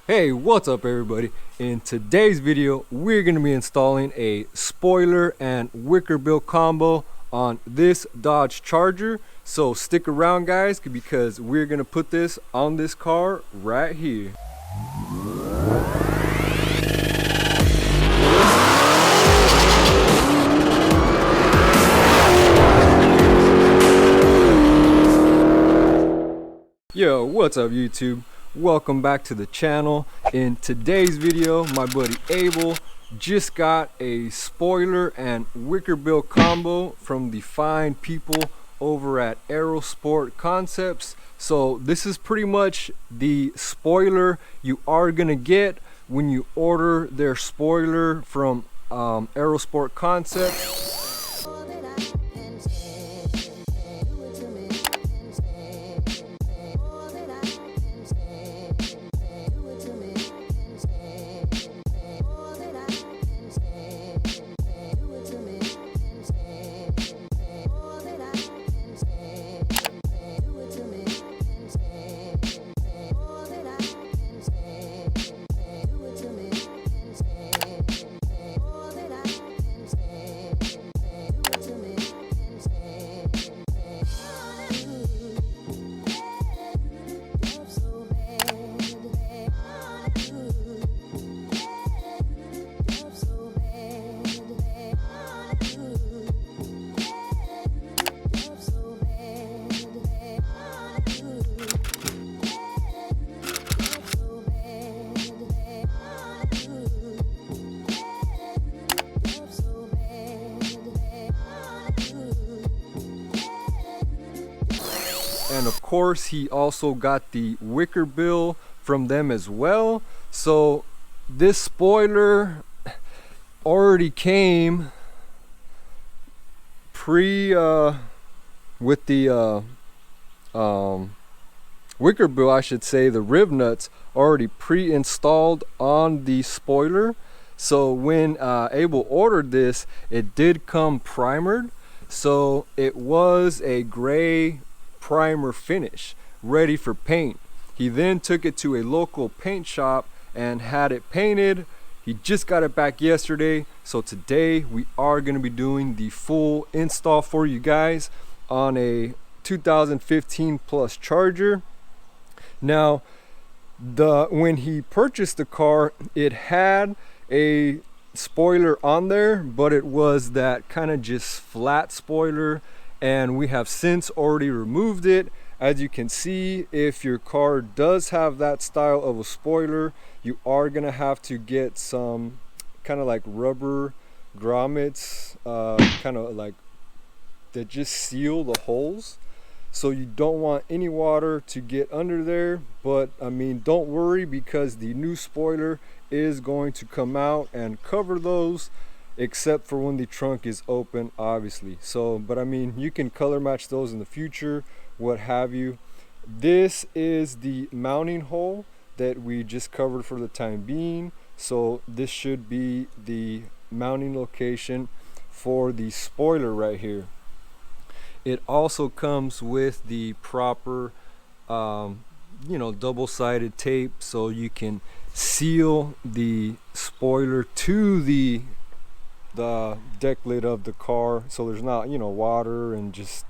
Hey, what's up everybody? In today's video, we're going to be installing a spoiler and Wickerbill combo on this Dodge Charger. So stick around guys, because we're going to put this on this car right here. Yo, what's up YouTube? Welcome back to the channel. In today's video, my buddy Abel just got a spoiler and Wickerbill combo from the fine people over at Aerosport Concepts. So this is pretty much the spoiler you are gonna get when you order their spoiler from Aerosport Concepts. And of course he also got the Wickerbill from them as well. So this spoiler already came with the Wickerbill, I should say, the rib nuts already pre-installed on the spoiler. So when Abel ordered this, it did come primered, so it was a gray primer finish ready for paint. He then took it to a local paint shop and had it painted. He just got it back yesterday, so today we are going to be doing the full install for you guys on a 2015 plus Charger. Now when he purchased the car, it had a spoiler on there, but it was that kind of just flat spoiler, and we have since already removed it. As you can see, if your car does have that style of a spoiler, you are gonna have to get some kind of like rubber grommets, kind of like that just seal the holes, so you don't want any water to get under there. But I mean, don't worry, because the new spoiler is going to come out and cover those, except for when the trunk is open, obviously. So but I mean, you can color match those in the future, what have you. This is the mounting hole that we just covered for the time being, so this should be the mounting location for the spoiler right here. It also comes with the proper double-sided tape, so you can seal the spoiler to the deck lid of the car, so there's not water and just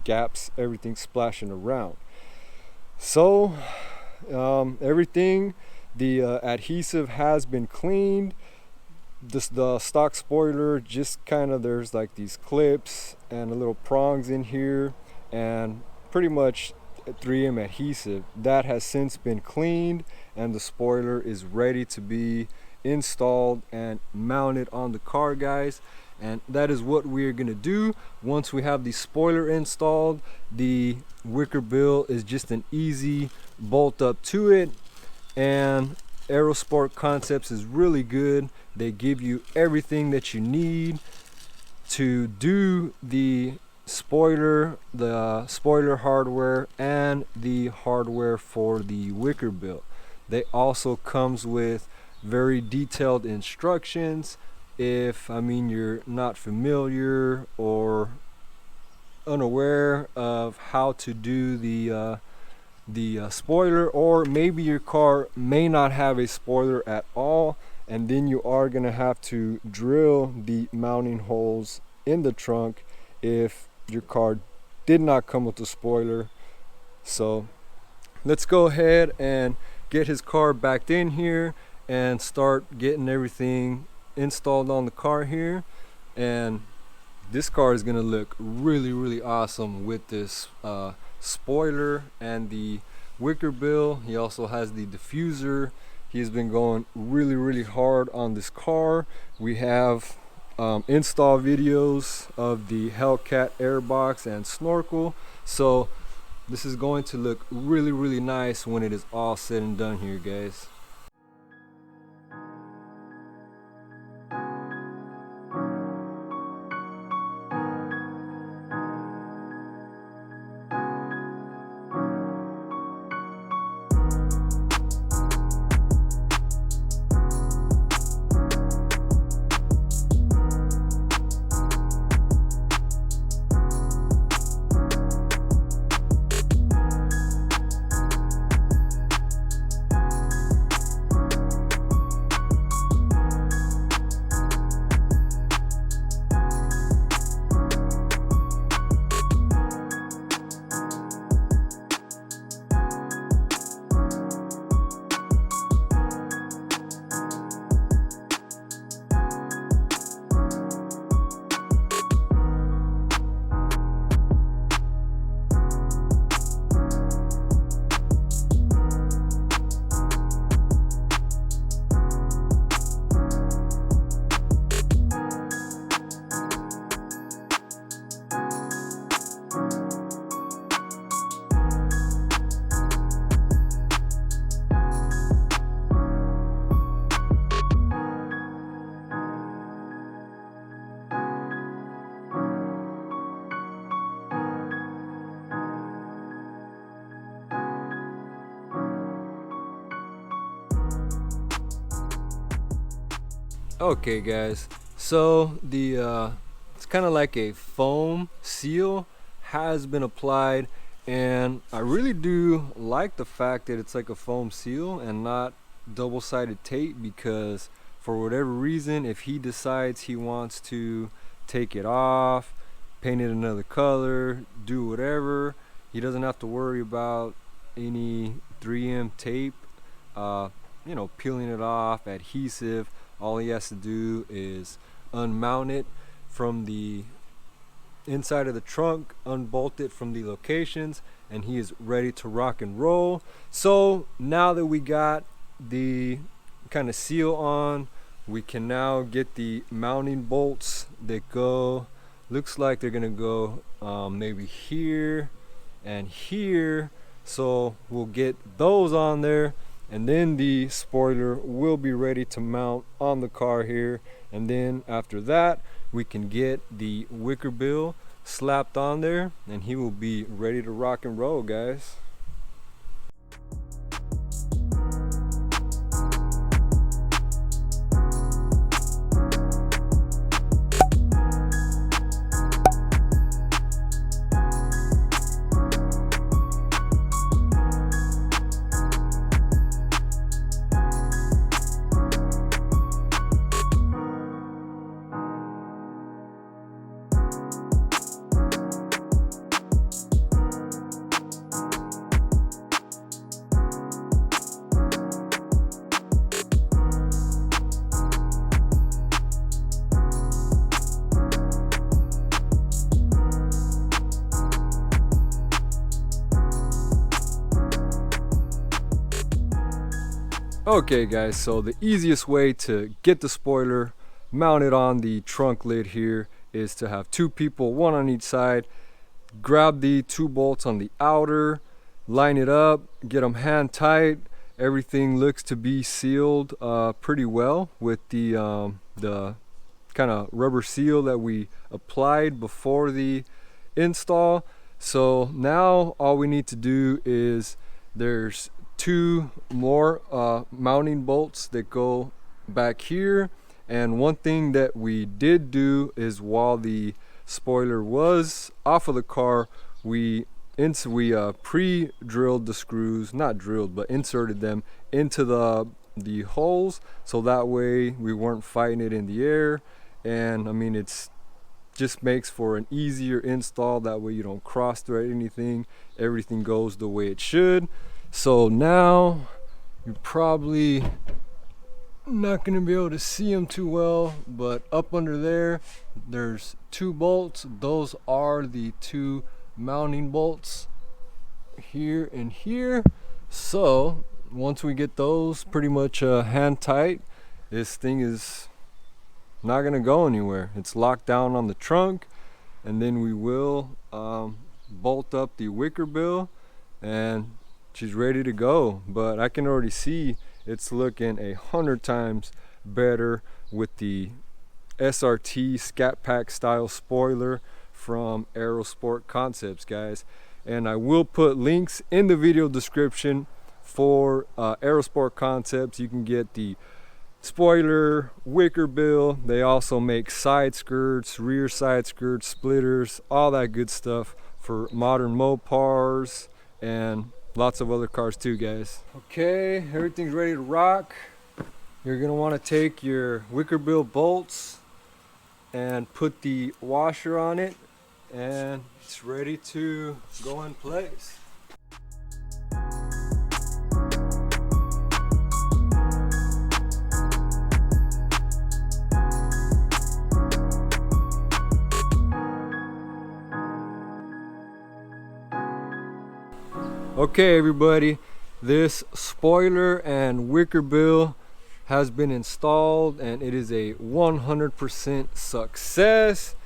gaps, everything splashing around. So everything, the adhesive has been cleaned. The stock spoiler, just kind of, there's like these clips and a little prongs in here, and pretty much 3M adhesive that has since been cleaned, and the spoiler is ready to be installed and mounted on the car, guys. And that is what we're gonna do once we have the spoiler installed. The Wickerbill is just an easy bolt up to it, and Aerosport Concepts is really good. They give you everything that you need to do the spoiler hardware and the hardware for the Wickerbill. They also comes with very detailed instructions if you're not familiar or unaware of how to do the the spoiler, or maybe your car may not have a spoiler at all, and then you are going to have to drill the mounting holes in the trunk if your car did not come with a spoiler. So let's go ahead and get his car backed in here and start getting everything installed on the car here. And this car is going to look really awesome with this spoiler and the Wickerbill. He also has the diffuser. He's been going really hard on this car. We have install videos of the Hellcat airbox and snorkel, so this is going to look really nice when it is all said and done here, guys. Okay guys, so the it's kind of like a foam seal has been applied, and I really do like the fact that it's like a foam seal and not double-sided tape, because for whatever reason, if he decides he wants to take it off, paint it another color, do whatever, he doesn't have to worry about any 3M tape, you know, peeling it off, adhesive. All he has to do is unmount it from the inside of the trunk, unbolt it from the locations, and he is ready to rock and roll. So now that we got the kind of seal on, we can now get the mounting bolts that go, looks like they're gonna go maybe here and here. So we'll get those on there, and then the spoiler will be ready to mount on the car here. And then after that, we can get the Wickerbill slapped on there, and he will be ready to rock and roll, guys. Okay guys, so the easiest way to get the spoiler mounted on the trunk lid here is to have two people, one on each side, grab the two bolts on the outer, line it up, get them hand tight. Everything looks to be sealed pretty well with the kind of rubber seal that we applied before the install. So now all we need to do is, there's two more mounting bolts that go back here, and one thing that we did do is, while the spoiler was off of the car, we pre-drilled the screws, not drilled, but inserted them into the holes, so that way we weren't fighting it in the air. And I mean, it's just makes for an easier install. That way you don't cross thread anything, everything goes the way it should. So now you're probably not going to be able to see them too well, but up under there's 2 bolts. Those are the 2 mounting bolts here and here. So once we get those pretty much hand tight, this thing is not gonna go anywhere. It's locked down on the trunk, and then we will bolt up the Wickerbill, and she's ready to go. But I can already see it's looking 100 times better with the SRT Scat Pack style spoiler from Aerosport Concepts, guys. And I will put links in the video description for Aerosport Concepts. You can get the spoiler, Wickerbill. They also make side skirts, rear side skirts, splitters, all that good stuff for modern Mopars and lots of other cars too, guys. Okay, everything's ready to rock. You're gonna want to take your Wickerbill bolts and put the washer on it, and it's ready to go in place. Okay everybody, this spoiler and Wickerbill has been installed, and it is a 100% success.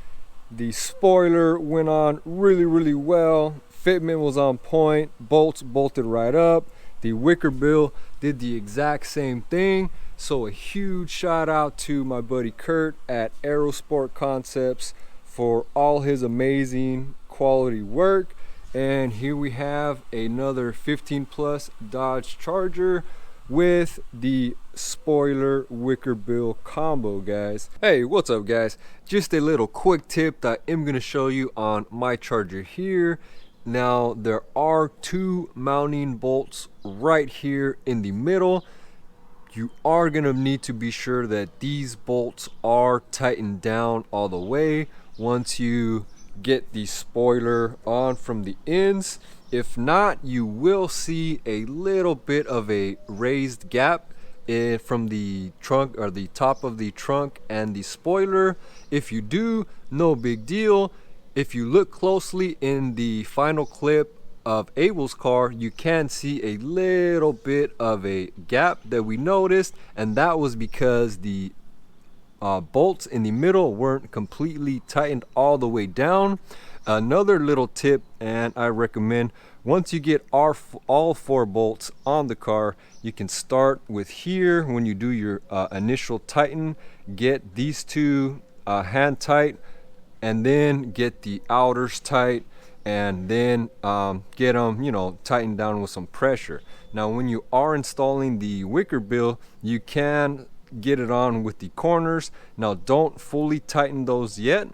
The spoiler went on really well, fitment was on point, bolts bolted right up. The Wickerbill did the exact same thing. So a huge shout out to my buddy Kurt at Aerosport Concepts for all his amazing quality work. And here we have another 15 plus Dodge Charger with the spoiler Wickerbill combo, guys. Hey, what's up guys? Just a little quick tip that I'm gonna show you on my Charger here. Now there are 2 mounting bolts right here in the middle. You are gonna need to be sure that these bolts are tightened down all the way once you get the spoiler on from the ends. If not, you will see a little bit of a raised gap from the trunk, or the top of the trunk and the spoiler. If you do, no big deal. If you look closely in the final clip of Abel's car, you can see a little bit of a gap that we noticed, and that was because the bolts in the middle weren't completely tightened all the way down. Another little tip, and I recommend, once you get all 4 bolts on the car, you can start with here when you do your initial tighten. Get these 2 hand tight, and then get the outers tight, and then get them, you know, tightened down with some pressure. Now when you are installing the Wickerbill, you can get it on with the corners. Now don't fully tighten those yet.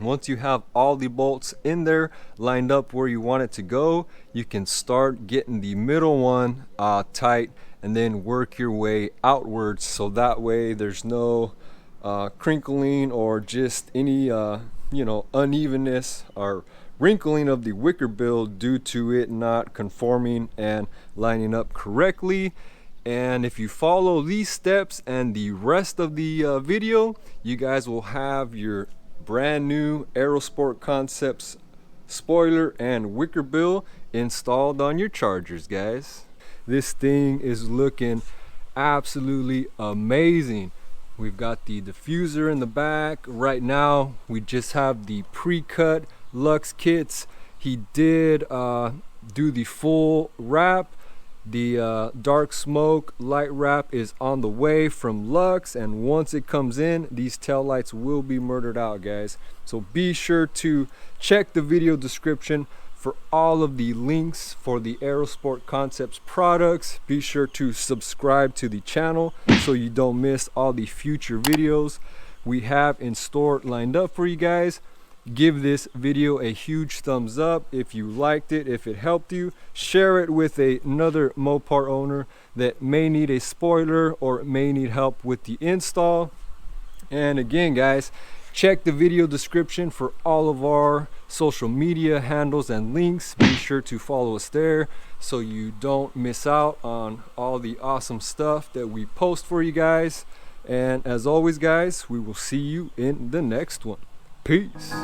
Once you have all the bolts in there lined up where you want it to go, you can start getting the middle one tight, and then work your way outwards, so that way there's no crinkling or just any you know, unevenness or wrinkling of the Wickerbill due to it not conforming and lining up correctly. And if you follow these steps and the rest of the video, you guys will have your brand new Aerosport Concepts spoiler and Wickerbill installed on your Chargers, guys. This thing is looking absolutely amazing. We've got the diffuser in the back. Right now we just have the pre-cut Lux kits. He did do the full wrap. The dark smoke light wrap is on the way from Lux, and once it comes in, these tail lights will be murdered out, guys. So be sure to check the video description for all of the links for the Aerosport Concepts products. Be sure to subscribe to the channel so you don't miss all the future videos we have in store lined up for you guys. Give this video a huge thumbs up if you liked it, if it helped you. Share it with another Mopar owner that may need a spoiler or may need help with the install. And again, guys, check the video description for all of our social media handles and links. Be sure to follow us there so you don't miss out on all the awesome stuff that we post for you guys. And as always, guys, we will see you in the next one. Peace.